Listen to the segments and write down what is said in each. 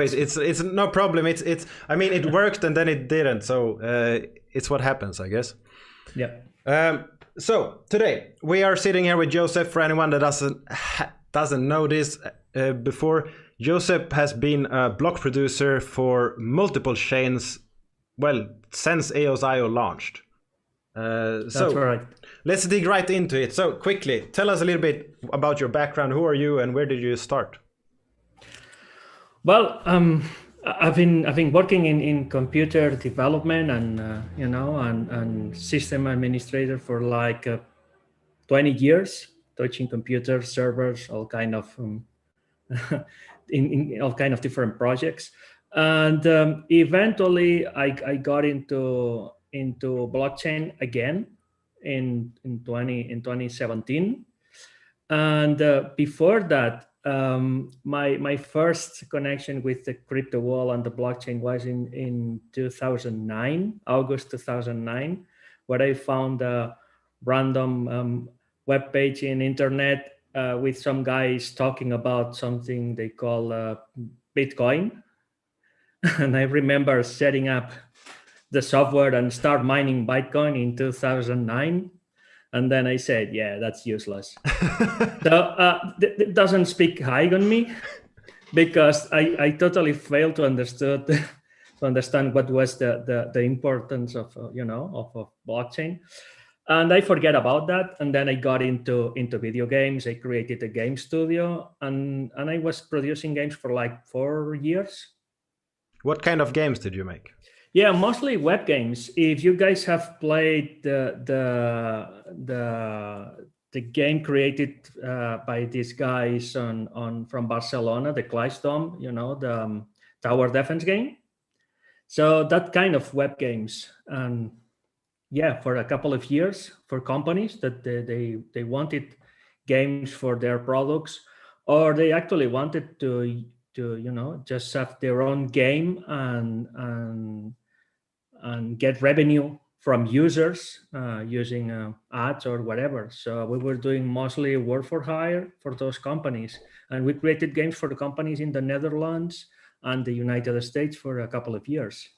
It's no problem. It's I mean, it worked and then it didn't. So it's what happens, I guess. Yeah. So today we are sitting here with Josep. For anyone that doesn't know this before, Josep has been a block producer for multiple chains. Well, since EOS.io launched. That's right. Let's dig right into it. So quickly, tell us a little bit about your background. Who are you and where did you start? Well, I've been working in computer development and and system administrator for like 20 years, touching computers, servers, all kind of in all kind of different projects, and eventually I got into blockchain again in 2017, and before that. My first connection with the crypto world and the blockchain was in 2009, August 2009, where I found a random web page in internet with some guys talking about something they call Bitcoin. And I remember setting up the software and start mining Bitcoin in 2009. And then I said, yeah, that's useless. So it doesn't speak high on me because I totally failed to understand what was the importance of blockchain. And I forget about that. And then I got into video games. I created a game studio and I was producing games for like 4 years. What kind of games did you make? Yeah, mostly web games. If you guys have played the game created by these guys from Barcelona, the Clystom, the tower defense game. So that kind of web games, and yeah, for a couple of years for companies that they wanted games for their products, or they actually wanted to just have their own game and get revenue from users using ads or whatever. So we were doing mostly work for hire for those companies. And we created games for the companies in the Netherlands and the United States for a couple of years.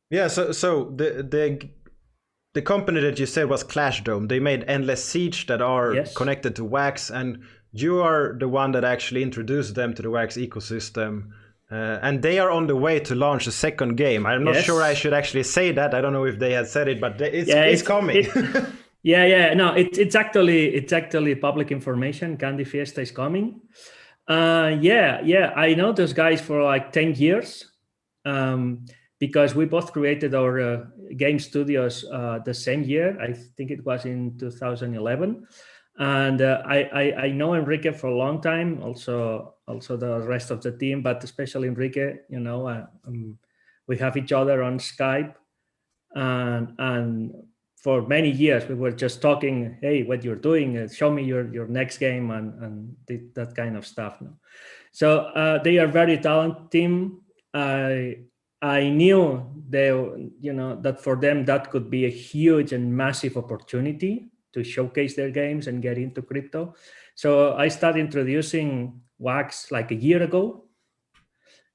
Yeah, so the company that you said was Clash Dome. They made Endless Siege that are connected to Wax, and you are the one that actually introduced them to the Wax ecosystem. And they are on the way to launch a second game. I'm not sure I should actually say that. I don't know if they had said it, but it's coming. No, it's actually public information. Candy Fiesta is coming. I know those guys for like 10 years because we both created our game studios the same year. I think it was in 2011. And I know Enrique for a long time, also the rest of the team, but especially Enrique, we have each other on Skype, and for many years we were just talking, hey, what you're doing, show me your next game and that kind of stuff. No? So they are very talented team. I knew that for them that could be a huge and massive opportunity to showcase their games and get into crypto. So I started introducing Wax like a year ago.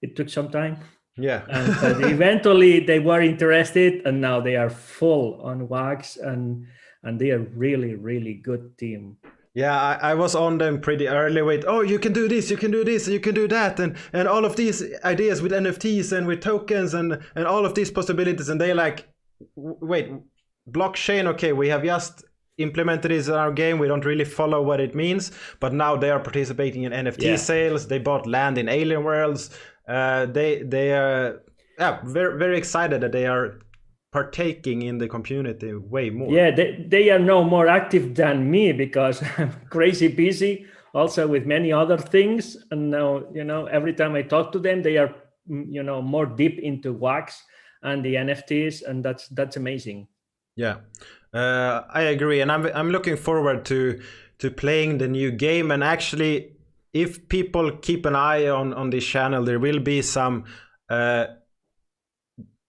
It took some time. Yeah. And eventually they were interested, and now they are full on Wax, and they are really, really good team. Yeah, I was on them pretty early with, oh, you can do this, you can do this, you can do that, and all of these ideas with NFTs and with tokens and all of these possibilities. And they're like, wait, blockchain, okay, we have just implemented this in our game. We don't really follow what it means, but now they are participating in NFT sales. They bought land in alien worlds. They are very, very excited that they are partaking in the community way more. Yeah, they are now more active than me because I'm crazy busy also with many other things. And now, every time I talk to them, they are, more deep into Wax and the NFTs, and that's amazing. Yeah. I agree, and I'm looking forward to playing the new game. And actually, if people keep an eye on this channel, there will be some.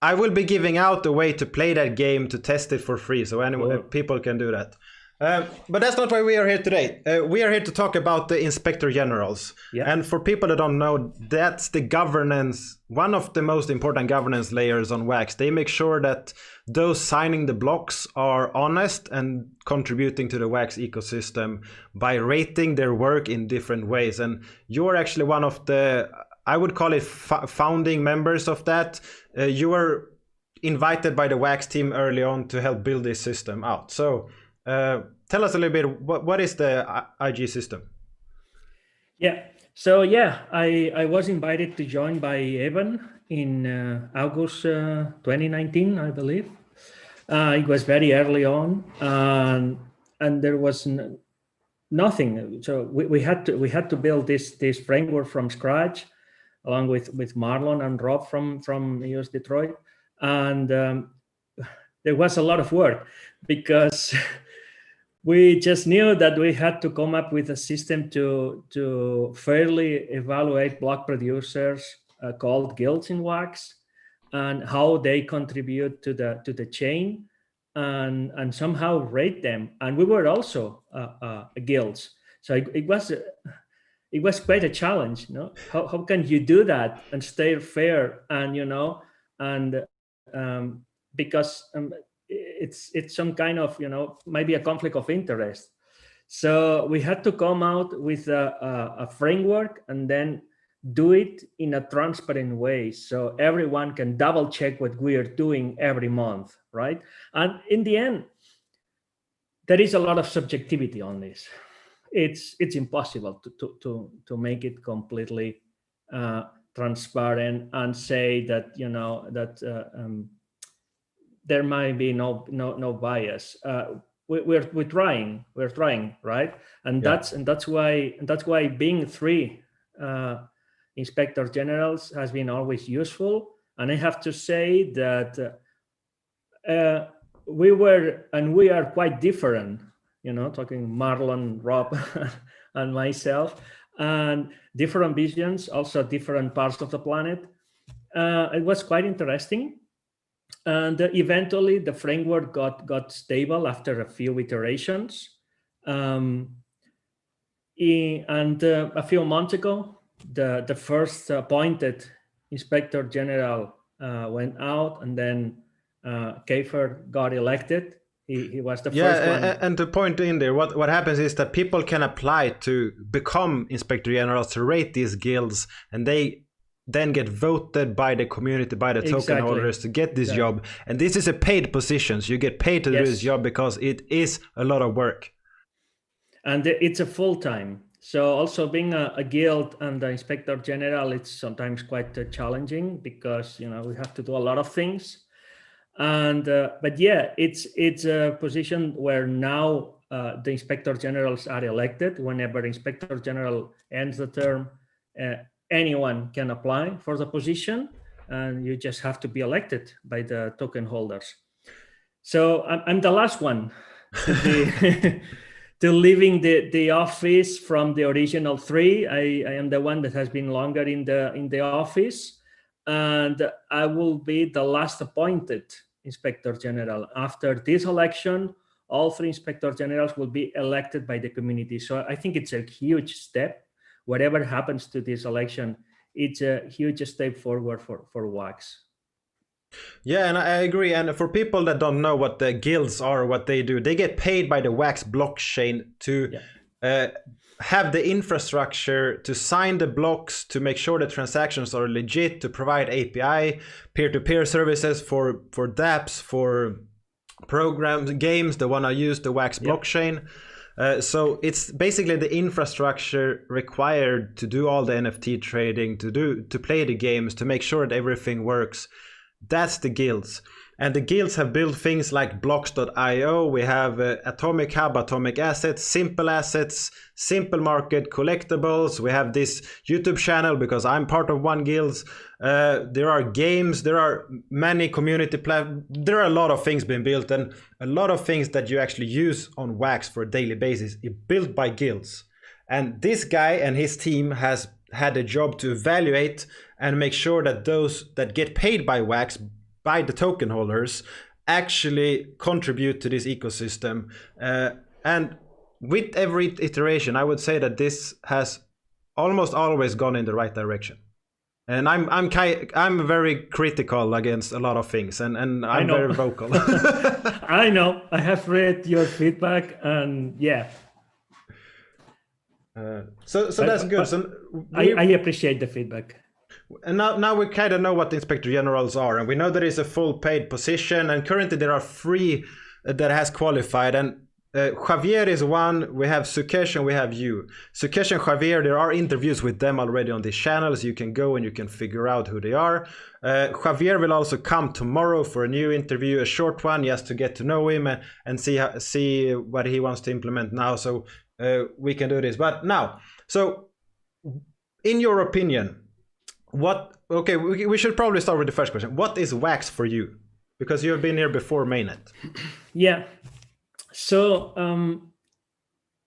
I will be giving out a way to play that game to test it for free, so people can do that. But that's not why we are here today. We are here to talk about the inspector generals. Yeah. And for people that don't know, that's the governance, one of the most important governance layers on Wax. They make sure that those signing the blocks are honest and contributing to the Wax ecosystem by rating their work in different ways. And you're actually one of the, I would call it founding members of that. You were invited by the Wax team early on to help build this system out. So tell us a little bit, what is the IG system? Yeah. So yeah, I was invited to join by Evan in August 2019, I believe. It was very early on, and there was nothing. So we had to build this framework from scratch, along with Marlon and Rob from US Detroit, and there was a lot of work because we just knew that we had to come up with a system to fairly evaluate block producers called guilds in Wax and how they contribute to the chain and somehow rate them. And we were also guilds, so it was quite a challenge. How can you do that and stay fair and because it's some kind of maybe a conflict of interest. So we had to come out with a framework and then do it in a transparent way so everyone can double check what we are doing every month, right? And in the end, there is a lot of subjectivity on this. It's impossible to make it completely transparent and say that there might be no bias. We're trying, right? And that's why being three inspector generals has been always useful. And I have to say that we are quite different. Talking Marlon, Rob, and myself, and different visions, also different parts of the planet. It was quite interesting. And eventually the framework got stable after a few iterations. And a few months ago, the first appointed inspector general went out, and then Kiefer got elected. He was the first one. And to point in there, what happens is that people can apply to become inspector generals to rate these guilds, and they then get voted by the community, by the token holders to get this job. And this is a paid position. So you get paid to do this job because it is a lot of work. And it's a full-time. So also being a guild and the inspector general, it's sometimes quite challenging because, we have to do a lot of things. And but yeah, it's a position where now the inspector generals are elected. Whenever inspector general ends the term, anyone can apply for the position, and you just have to be elected by the token holders. So I'm the last one to be to leaving the office from the original three. I am the one that has been longer in the office, and I will be the last appointed inspector general. After this election, all three inspector generals will be elected by the community. So I think it's a huge step. Whatever happens to this election, it's a huge step forward for Wax. Yeah, and I agree. And for people that don't know what the guilds are, what they do, they get paid by the Wax blockchain to have the infrastructure to sign the blocks, to make sure the transactions are legit, to provide API, peer-to-peer services for dApps, for programs, games that want to use the Wax blockchain. So it's basically the infrastructure required to do all the NFT trading, to play the games, to make sure that everything works. That's the guilds. And the guilds have built things like blocks.io. We have Atomic Hub, Atomic Assets, Simple Market, Collectibles. We have this YouTube channel because I'm part of one guild. There are games, there are many community platforms. There are a lot of things being built, and a lot of things that you actually use on Wax for a daily basis is built by guilds. And this guy and his team has had a job to evaluate and make sure that those that get paid by Wax, by the token holders, actually contribute to this ecosystem. And with every iteration, I would say that this has almost always gone in the right direction. And I'm very critical against a lot of things, and I'm very vocal. I know. I have read your feedback, and yeah. So that's good. So I appreciate the feedback. And now we kind of know what the inspector generals are, and we know there is a full paid position, and currently there are 3 that has qualified, and Javier is one. We have Sukesh and we have you. Sukesh and Javier, there are interviews with them already on these channels. You can go and you can figure out who they are. Javier will also come tomorrow for a new interview, a short one, just to get to know him and see what he wants to implement now. So we can do this. But now, so in your opinion, we should probably start with the first question. What is wax for you? Because you have been here before mainnet. Yeah. So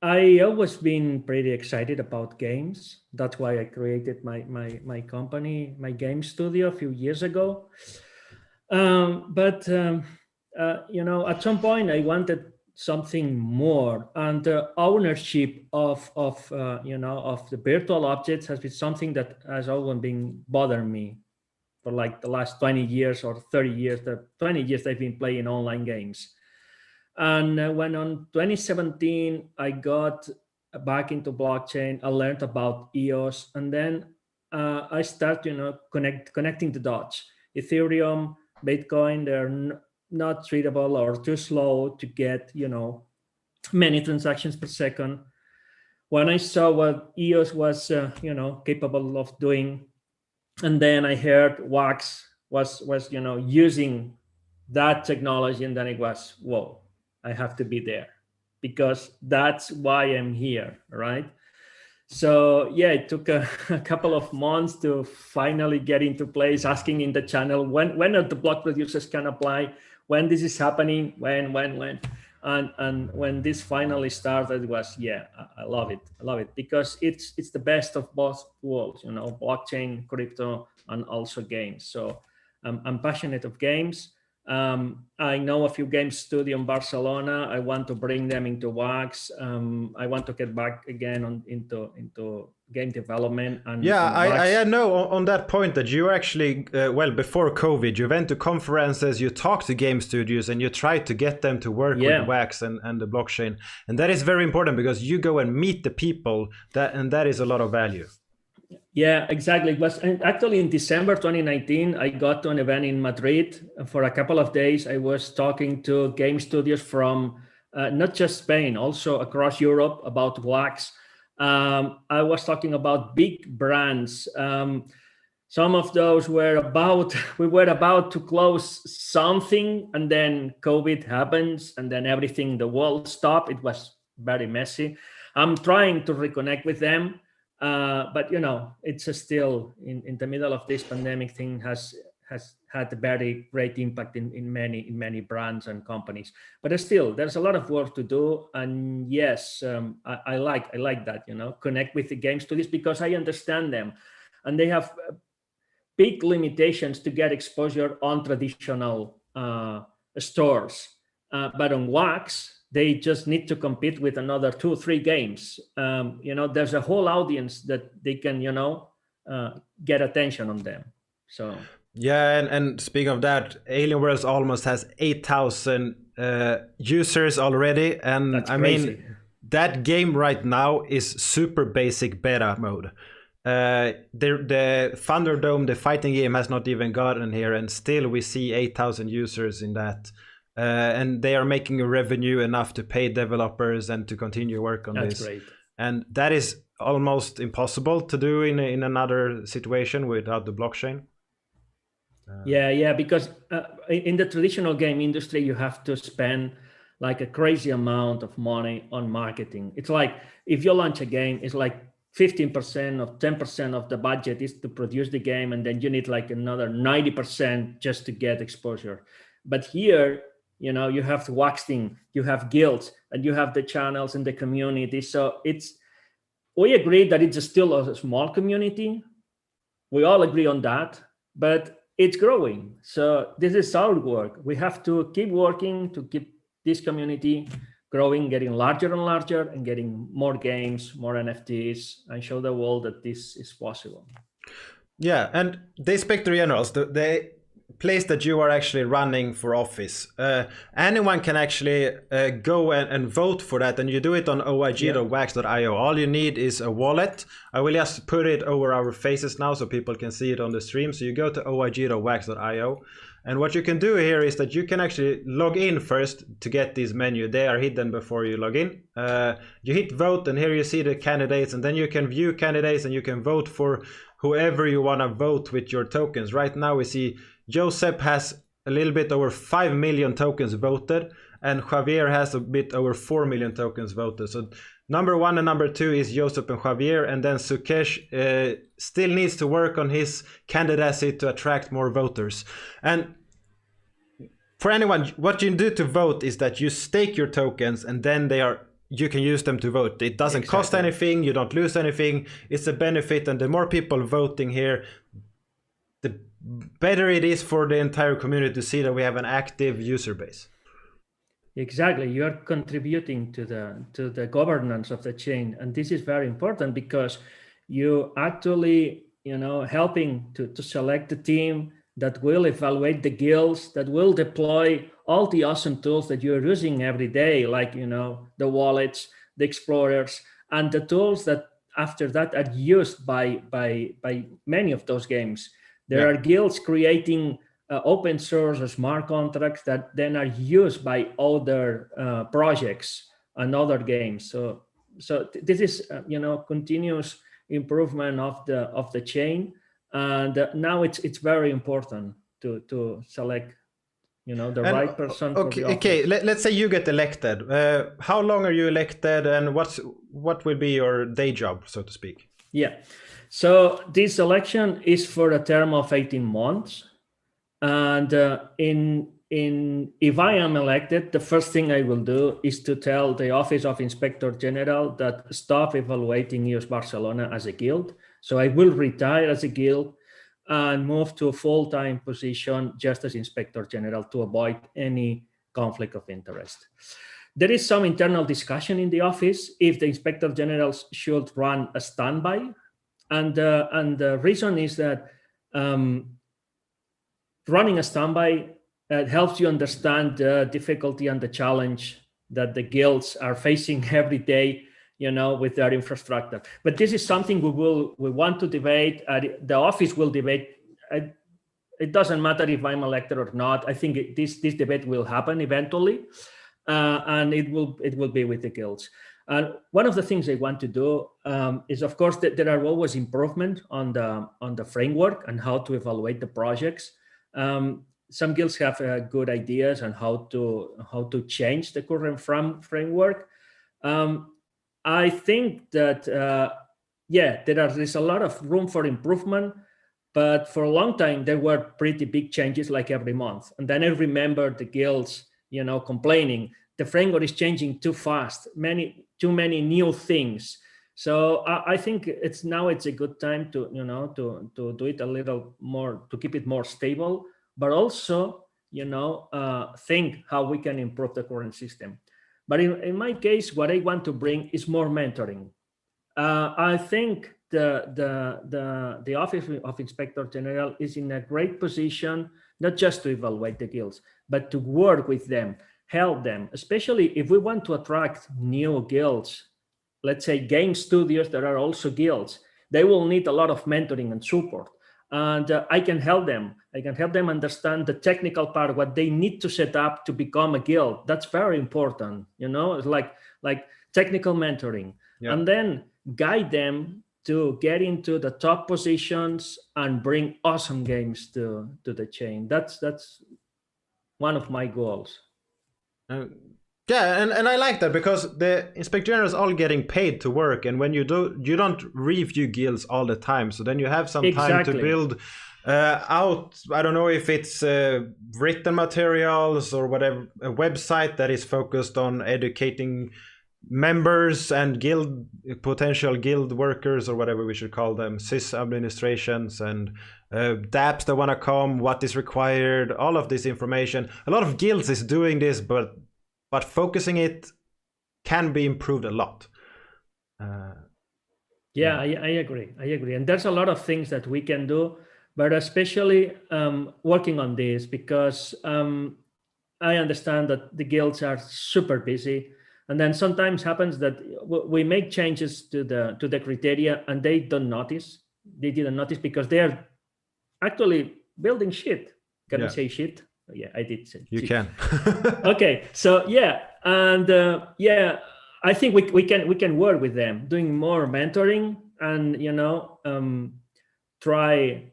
I always been pretty excited about games. That's why I created my company, my game studio a few years ago. But at some point I wanted something more, and the ownership of the virtual objects has been something that has always been bothering me for like the last 20 years or 30 years. The 20 years I've been playing online games. And when on 2017 I got back into blockchain, I learned about EOS, and then I started connecting the dots. Ethereum, Bitcoin, they're not treatable or too slow to get many transactions per second. When I saw what EOS was capable of doing, and then I heard Wax was using that technology, and then it was, whoa, I have to be there, because that's why I'm here, right? So yeah, it took a couple of months to finally get into place, asking in the channel when are the block producers can apply, when this is happening, when, and when this finally started, was I love it because it's the best of both worlds, blockchain, crypto, and also games. So I'm passionate of games. I know a few game studio in Barcelona. I want to bring them into Wax. I want to get back again into game development. And I know on that point that you actually, before COVID, you went to conferences, you talked to game studios, and you tried to get them to work with Wax and the blockchain. And that is very important because you go and meet the people, and that is a lot of value. Yeah, exactly. It was actually in December 2019, I got to an event in Madrid for a couple of days. I was talking to game studios from not just Spain, also across Europe about Wax. I was talking about big brands. Some of those we were about to close something, and then COVID happens, and then everything, the world stopped. It was very messy. I'm trying to reconnect with them. But it's still in the middle of this pandemic thing has had a very great impact in many brands and companies. But still, there's a lot of work to do. And yes, I like that, connect with the game studios, because I understand them, and they have big limitations to get exposure on traditional stores. But on Wax, they just need to compete with another 2-3 games. There's a whole audience that they can, get attention on them. So yeah, and speaking of that, Alien Worlds almost has 8,000 users already, and that's I crazy. mean that game right now is super basic beta mode. The Thunderdome, the fighting game, has not even gotten here, and still we see 8,000 users in that. And they are making a revenue enough to pay developers and to continue work on this. That's great. And that is almost impossible to do in another situation without the blockchain. Because in the traditional game industry, you have to spend like a crazy amount of money on marketing. It's like if you launch a game, it's like 15% or 10% of the budget is to produce the game, and then you need like another 90% just to get exposure. But here, you have the Waxing, you have guilds, and you have the channels and the community. So we agree that it's still a small community. We all agree on that, but it's growing. So this is our work. We have to keep working to keep this community growing, getting larger and larger, and getting more games, more NFTs, and show the world that this is possible. Yeah, and the Inspector Generals, the place that you are actually running for office, anyone can actually go and vote for that, and you do it on oig.wax.io. All you need is a wallet. I will just put it over our faces now so people can see it on the stream. So you go to oig.wax.io, and what you can do here is that you can actually log in first to get this menu. They are hidden before you log in. You hit vote, and here you see the candidates, and then you can view candidates and you can vote for whoever you want to vote with your tokens. Right now we see Josep has a little bit over 5 million tokens voted, and Javier has a bit over 4 million tokens voted. So number 1 and number 2 is Josep and Javier, and then Sukesh still needs to work on his candidacy to attract more voters. And for anyone, what you do to vote is that you stake your tokens, and then you can use them to vote. It doesn't cost anything, you don't lose anything, it's a benefit, and the more people voting here, the better it is for the entire community to see that we have an active user base. Exactly, you are contributing to the governance of the chain, and this is very important because you actually, helping to select the team that will evaluate the guilds, that will deploy all the awesome tools that you're using every day, like the wallets, the explorers, and the tools that after that are used by many of those games. There are guilds creating open source or smart contracts that then are used by other projects and other games. So this is continuous improvement of the chain, and now it's very important to select the right person. Okay. Let's say you get elected. How long are you elected, and what will be your day job, so to speak? Yeah. So this election is for a term of 18 months. And if I am elected, the first thing I will do is to tell the Office of Inspector General that stop evaluating EOS Barcelona as a guild. So I will retire as a guild and move to a full-time position just as Inspector General to avoid any conflict of interest. There is some internal discussion in the office if the Inspector Generals should run a standby. And the reason is that running a standby helps you understand the difficulty and the challenge that the guilds are facing every day, with their infrastructure. But this is something we want to debate. The office will debate. It doesn't matter if I'm elected or not. I think this debate will happen eventually, and it will be with the guilds. And one of the things I want to do is, of course, that there are always improvements on the framework and how to evaluate the projects. Some guilds have good ideas on how to change the current framework. I think that there's a lot of room for improvement, but for a long time there were pretty big changes like every month. And then I remember the guilds, complaining the framework is changing too fast, too many new things. So I think it's a good time to do it a little more, to keep it more stable, but also think how we can improve the current system. But in my case, what I want to bring is more mentoring. I think the Office of Inspector General is in a great position, not just to evaluate the guilds, but to work with them, help them, especially if we want to attract new guilds. Let's say game studios that are also guilds, they will need a lot of mentoring and support. And I can help them. I can help them understand the technical part, what they need to set up to become a guild. That's very important, it's like technical mentoring. Yeah. And then guide them to get into the top positions and bring awesome games to the chain. That's one of my goals. Yeah, and I like that because the Inspector Generals all getting paid to work, and when you don't review guilds all the time, so then you have some time to build out. I don't know if it's written materials or whatever, a website that is focused on educating members and potential guild workers, or whatever we should call them, sys administrations, and dApps that want to come, what is required, all of this information. A lot of guilds is doing this, but focusing it can be improved a lot. Yeah, I agree. And there's a lot of things that we can do, but especially working on this, because I understand that the guilds are super busy. And then sometimes happens that we make changes to the criteria and they don't notice. They didn't notice because they are actually building shit. Can we say shit? Yeah, I did say you shit. can. Okay, so yeah, and I think we can work with them, doing more mentoring, and try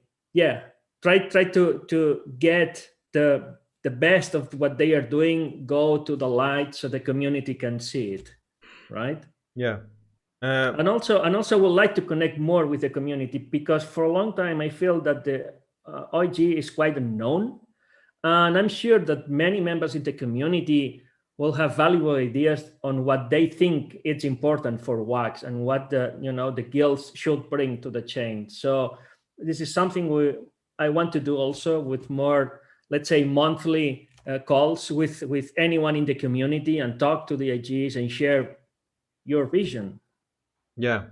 to get the best of what they are doing go to the light so the community can see it, right? Yeah. And also would like to connect more with the community, because for a long time I feel that the OIG is quite unknown, and I'm sure that many members in the community will have valuable ideas on what they think is important for WAX and what the guilds should bring to the chain. So this is something I want to do also with more, let's say, monthly calls with anyone in the community and talk to the IGs and share your vision. Yeah.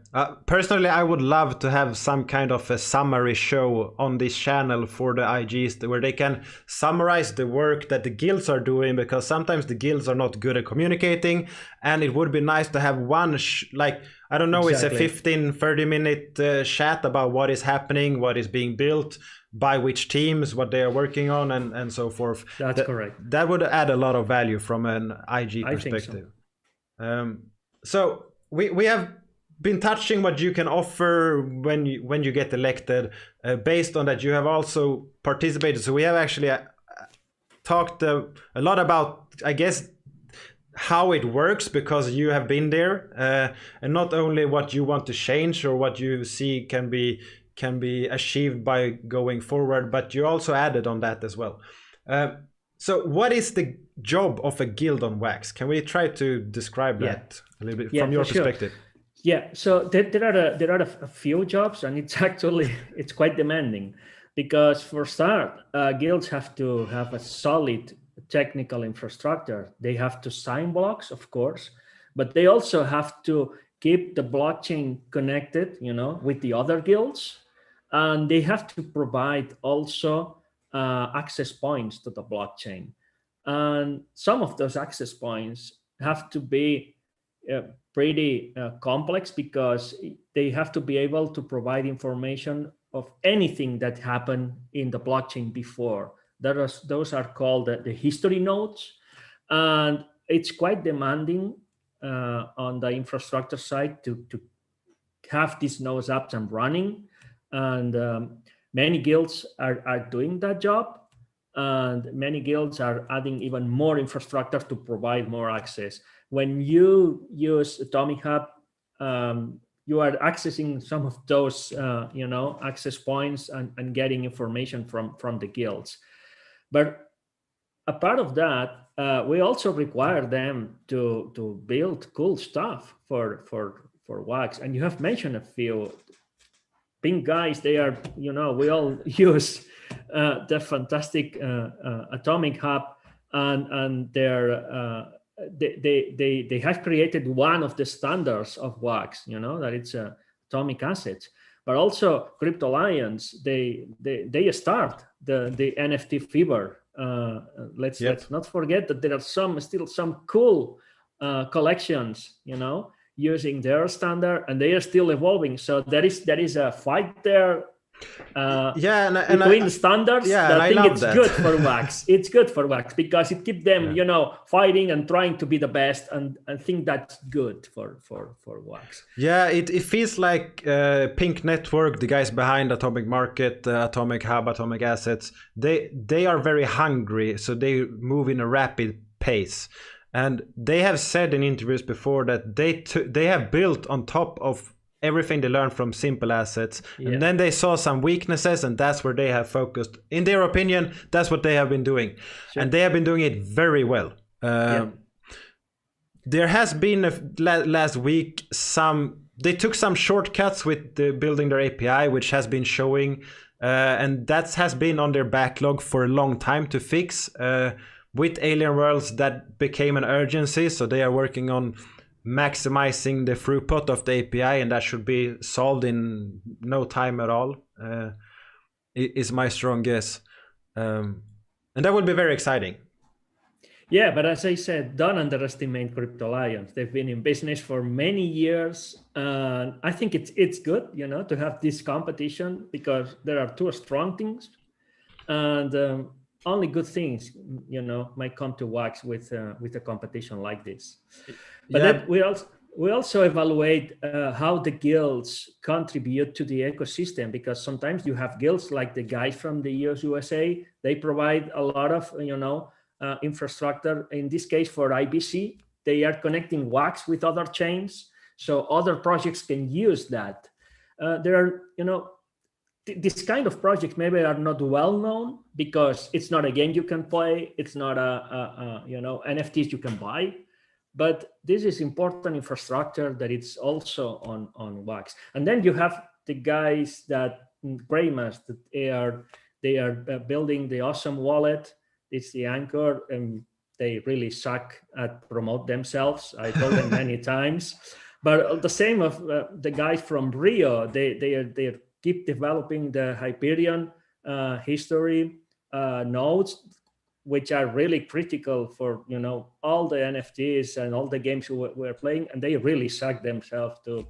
Personally, I would love to have some kind of a summary show on this channel for the IGs where they can summarize the work that the guilds are doing, because sometimes the guilds are not good at communicating, and it would be nice to have one, I don't know, Exactly. it's a 15-30 minute chat about what is happening, what is being built, by which teams, what they are working on, and so forth. That's correct. That would add a lot of value from an IG perspective. So we have been touching what you can offer when you get elected. Based on that, you have also participated. So we have actually talked a lot about, I guess, how it works, because you have been there, and not only what you want to change or what you see can be achieved by going forward, but you also added on that as well. So what is the job of a guild on WAX? Can we try to describe that a little bit from your perspective? Sure. Yeah, so there are a few jobs, and it's quite demanding, because for start, guilds have to have a solid technical infrastructure. They have to sign blocks, of course, but they also have to keep the blockchain connected, with the other guilds, and they have to provide also access points to the blockchain. And some of those access points have to be pretty complex, because they have to be able to provide information of anything that happened in the blockchain before. Those are called the history nodes, and it's quite demanding on the infrastructure side to have these nodes up and running. And many guilds are doing that job, and many guilds are adding even more infrastructure to provide more access. When you use Atomic Hub, you are accessing some of those, access points and getting information from the guilds. But a part of that, we also require them to build cool stuff for WAX. And you have mentioned a few. Pink guys, they are, we all use the fantastic Atomic Hub, and they have created one of the standards of WAX, that it's atomic assets. But also Crypto Alliance, they start the NFT fever. Let's not forget that there are still some cool collections, using their standard, and they are still evolving. So there is a fight there between the standards. Yeah, I think it's good for WAX. It's good for WAX because it keeps them, fighting and trying to be the best, and I think that's good for WAX. Yeah, it feels like Pink Network, the guys behind Atomic Market, Atomic Hub, Atomic Assets, they are very hungry, so they move in a rapid pace. And they have said in interviews before that they have built on top of everything they learned from simple assets, and then they saw some weaknesses, and that's where they have focused. In their opinion, that's what they have been doing, and they have been doing it very well. There has been last week they took some shortcuts with building their API, which has been showing, and that has been on their backlog for a long time to fix. With Alien Worlds, that became an urgency, so they are working on maximizing the throughput of the API, and that should be solved in no time at all. Is my strong guess, and that will be very exciting. Yeah, but as I said, don't underestimate Crypto Lions. They've been in business for many years, and I think it's good, to have this competition, because there are two strong teams, and only good things, might come to Wax with a competition like this. But Yeah. then we also evaluate how the guilds contribute to the ecosystem, because sometimes you have guilds like the guys from the US USA. They provide a lot of infrastructure. In this case, for IBC, they are connecting Wax with other chains, so other projects can use that. There are, this kind of projects maybe are not well known because it's not a game you can play. It's not NFTs you can buy. But this is important infrastructure that it's also on Wax. And then you have the guys that Greymas, that they are building the awesome wallet. It's the Anchor, and they really suck at promote themselves. I told them many times. But the same of the guys from Rio, they keep developing the Hyperion history nodes, which are really critical for all the NFTs and all the games we're playing, and they really suck themselves to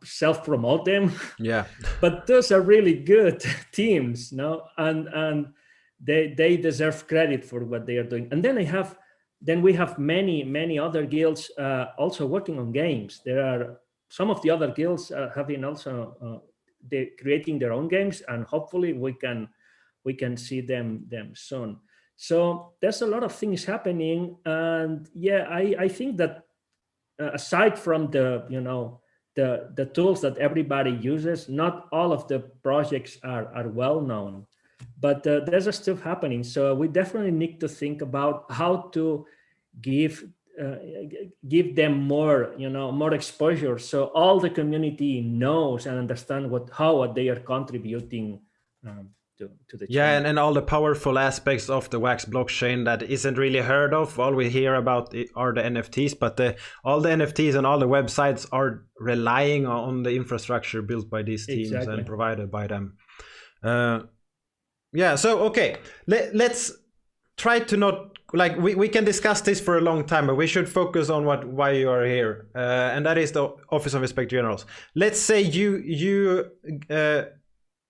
self-promote them. Yeah. But those are really good teams, and they deserve credit for what they are doing. And then we have many other guilds also working on games. There are some of the other guilds have been also they creating their own games, and hopefully we can see them soon. So there's a lot of things happening, and yeah, I think that aside from the tools that everybody uses, not all of the projects are well known, but there's stuff happening. So we definitely need to think about how to give them more more exposure, so all the community knows and understand how they are contributing to the chain. And all the powerful aspects of the Wax blockchain that isn't really heard of. All we hear about are the NFTs, but all the NFTs and all the websites are relying on the infrastructure built by these teams. Exactly. And provided by them. So okay, let's try to not we can discuss this for a long time, but we should focus on why you are here, and that is the Office of Inspector Generals. Let's say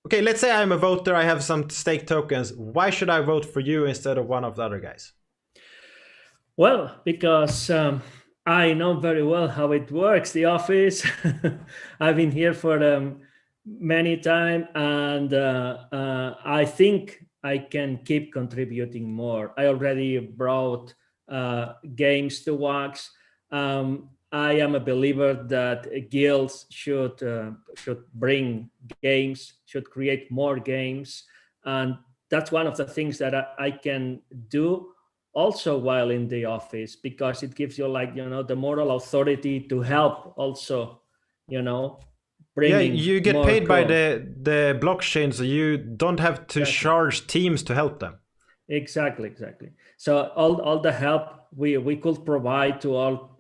okay, let's say I'm a voter, I have some stake tokens. Why should I vote for you instead of one of the other guys? Well, because I know very well how it works, the office. I've been here for many times, and I think I can keep contributing more. I already brought games to Wax. I am a believer that guilds should bring games, should create more games, and that's one of the things that I can do also while in the office, because it gives you the moral authority to help also, bringing. Yeah, you get more paid by code. the blockchain, so you don't have to charge teams to help them. Exactly. So all the help we could provide to all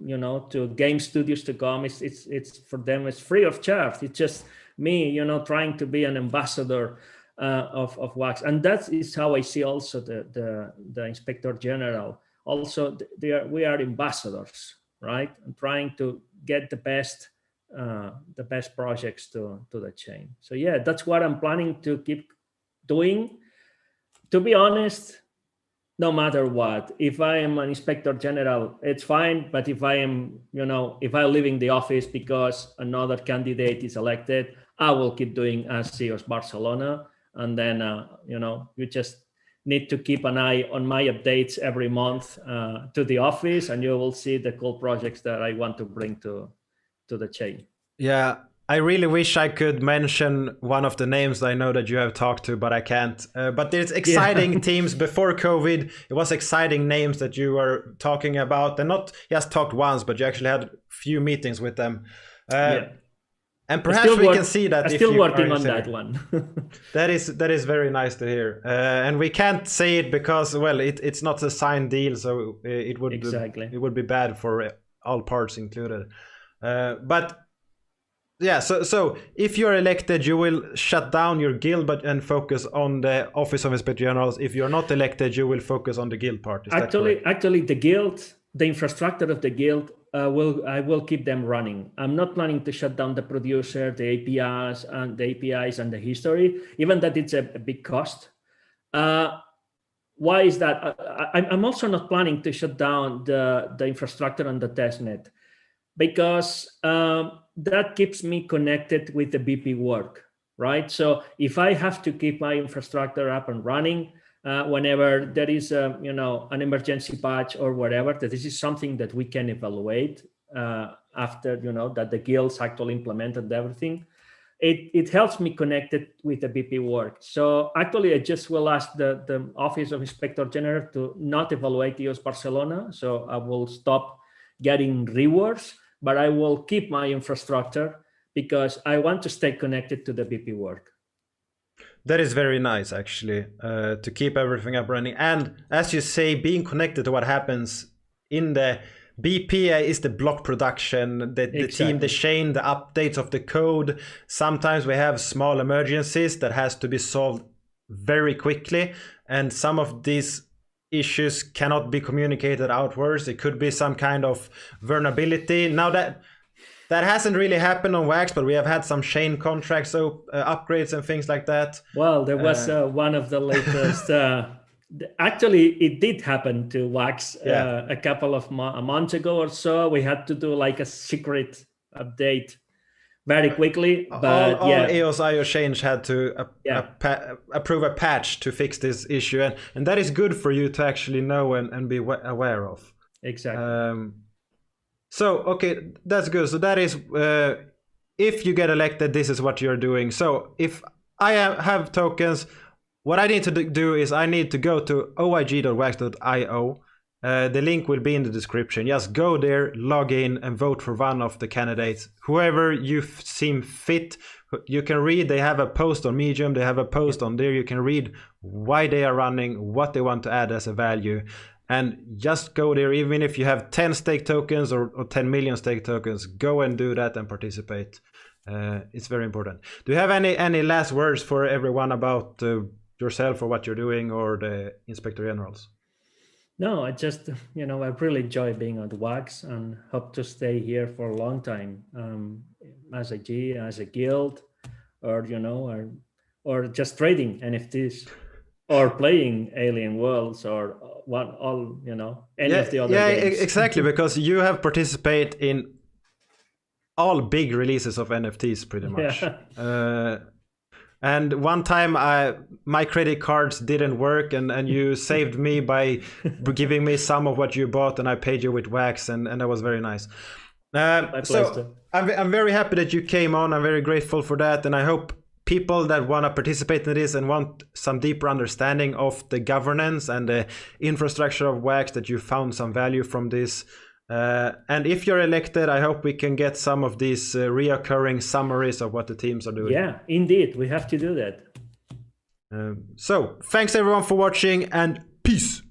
to game studios to come, it's for them, it's free of charge. It's just me trying to be an ambassador of Wax, and that is how I see also the Inspector General. Also, we are ambassadors, right? And trying to get the best projects to the chain. So yeah, that's what I'm planning to keep doing. To be honest, no matter what, if I am an Inspector General, it's fine. But if I am, if I live in the office because another candidate is elected, I will keep doing as CEOs Barcelona. And then, you just need to keep an eye on my updates every month to the office, and you will see the cool projects that I want to bring to the chain. Yeah. I really wish I could mention one of the names I know that you have talked to, but I can't. But there's exciting teams. Before COVID, it was exciting names that you were talking about, and not just talked once, but you actually had a few meetings with them. And perhaps we can see that. I'm still working on that one. That is very nice to hear. And we can't say it because, well, it's not a signed deal, so it would be bad for all parts included. But yeah, so if you're elected, you will shut down your guild and focus on the Office of Inspector Generals. If you're not elected, you will focus on the guild part. Is that correct? Actually, the guild, the infrastructure of the guild, I will keep them running. I'm not planning to shut down the producer, the APIs, and the history, even that it's a big cost. Why is that? I'm also not planning to shut down the infrastructure and the testnet, because that keeps me connected with the BP work, right? So if I have to keep my infrastructure up and running, whenever there is an emergency patch or whatever, that this is something that we can evaluate after that the guilds actually implemented everything. It helps me connected with the BP work. So actually, I just will ask the Office of Inspector General to not evaluate EOS Barcelona. So I will stop getting rewards, but I will keep my infrastructure because I want to stay connected to the BP work. That is very nice, actually, to keep everything up running. And as you say, being connected to what happens in the BP is the block production, the team, the chain, the updates of the code. Sometimes we have small emergencies that has to be solved very quickly. And some of these issues cannot be communicated outwards. It could be some kind of vulnerability. Now that hasn't really happened on Wax, but we have had some chain contracts, so upgrades and things like that. Well, there was one of the latest. Actually, it did happen to Wax a couple of months ago or so. We had to do like a secret update very quickly. But all EOS IO change had to approve a patch to fix this issue, and that is good for you to actually know and be aware of. Exactly. So, okay, that's good. So that is, if you get elected, this is what you're doing. So if I have tokens, what I need to do is I need to go to oig.wax.io. The link will be in the description. Just go there, log in, and vote for one of the candidates. Whoever you seem fit, you can read. They have a post on Medium. They have a post on there. You can read why they are running, what they want to add as a value. And just go there, even if you have 10 stake tokens or 10 million stake tokens, go and do that and participate. It's very important. Do you have any last words for everyone about yourself or what you're doing or the Inspector Generals? No, I just, I really enjoy being at Wax and hope to stay here for a long time as a G, as a guild, or, or just trading NFTs. Or playing Alien Worlds or any of the other games. Yeah, exactly, because you have participated in all big releases of NFTs pretty much. Yeah. And one time my credit cards didn't work and you saved me by giving me some of what you bought, and I paid you with Wax, and that was very nice. So I'm very happy that you came on. I'm very grateful for that, and I hope people that want to participate in this and want some deeper understanding of the governance and the infrastructure of Wax, that you found some value from this. And if you're elected, I hope we can get some of these reoccurring summaries of what the teams are doing. Yeah, indeed. We have to do that. So thanks everyone for watching, and peace.